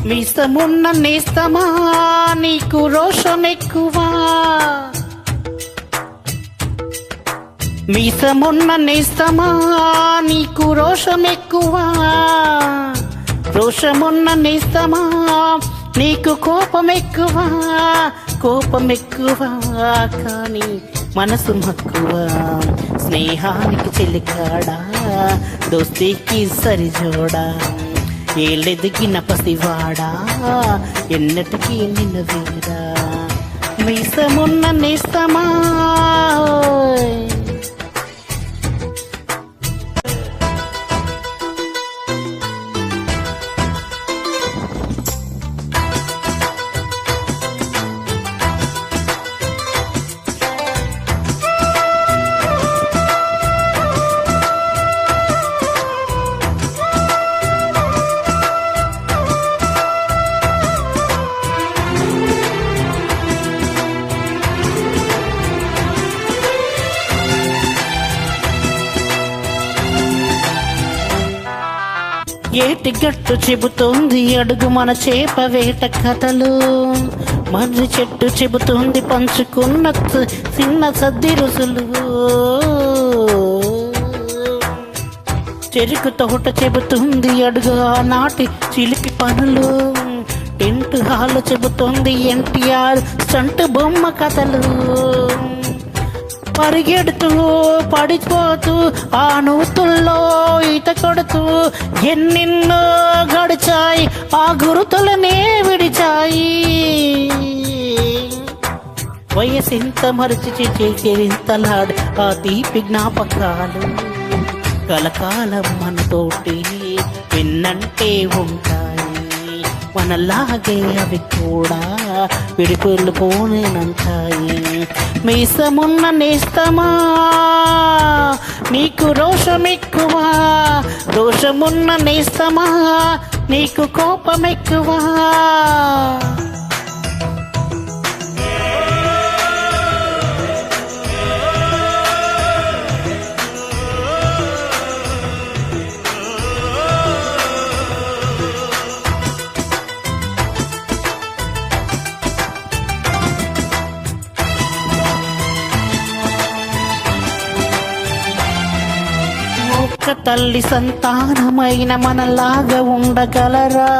మీసమున్న నేస్తమా నీకు రోషం ఎక్కువా, మీసమున్న నేస్తమా నీకు రోషం ఎక్కువా, రోషమున్న నేస్తమా నీకు కోపం ఎక్కువా, కోపం ఎక్కువా కానీ మనసు మక్కువ. స్నేహానికి చెలికాడా దోస్తీకి సరిజోడా, ఏళ్ళెదిగిన పసివాడా ఎన్నటికీ నిన్ను వీడా. మీసమున్న నేస్తమా ఏటి గట్టు చెబుతోంది అడుగు మన చేప వేట కథలు, మర్రి చెట్టు చెబుతోంది పంచుకున్న చిన్న సద్ది రుసులు, చెరుకు తోట చెబుతుంది అడుగు నాటి చిలిపి పనులు, టెంట్ హాల్ చెబుతోంది ఎన్టీఆర్ స్టంట్ బొమ్మ కథలు. పరిగెడుతూ పడిపోతూ ఆ నూతుల్లో ఈత కొడుతూ ఎన్నెన్నో గడిచాయి ఆ గురుతులనే విడిచాయి. వయసెంత మరచి చేరింతలాడు ఆ తీపి జ్ఞాపకాలు కలకాలం మనతోటి విన్నంటే ఉంటాయి. మనలాగే అవి కూడా విడిపోలు పోనేనంటాయి. మీసమున్న నేస్తమా నీకు రోషం ఎక్కువా, రోషమున్న నేస్తమా నీకు కోపం ఎక్కువా. ఒక్క తల్లి సంతానమైన మనలాగా ఉండగలరా,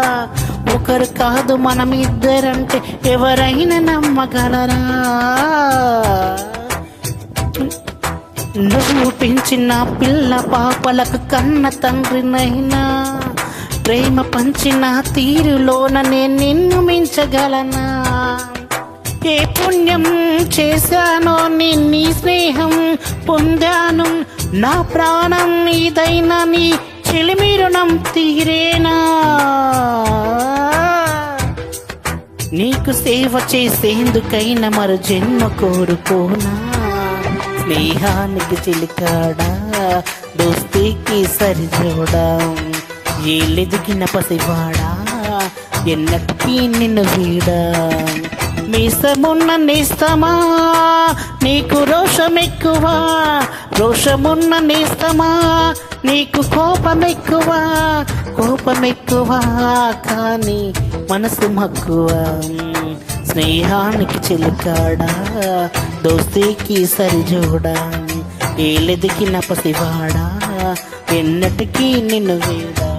ఒకరు కాదు మనమిద్దరంటే ఎవరైనా నమ్మగలరా. నువ్వు పెంచిన పిల్ల పాపలకు కన్న తండ్రినైనా ప్రేమ పంచిన తీరులోన నేను నిన్ను మించగలనా. ఏ పుణ్యం చేశానో నీ స్నేహం పొందాను, నా ప్రాణం ఇదైనా నీ చెలిమి రుణం తీరేనా. నీకు సేవ చేసేందుకైనా మరో జన్మ కోరుకోనా. స్నేహానికి చిలికాడా దోస్తీకి సరిజోడా, ఏళ్ళెదిగిన పసివాడా ఎన్నటికీ నిన్ను వీడా. మీసమున్న నేస్తమా నీకు రోషం ఎక్కువా, రోషమున్న నేస్తమా నీకు కోపం ఎక్కువా, కోపం ఎక్కువా కానీ మనసు మక్కువ. స్నేహానికి చిలికాడా దోస్తీకి సరిజోడా, ఏళ్ళెదిగిన పసివాడా ఎన్నటికీ నిన్ను వీడా.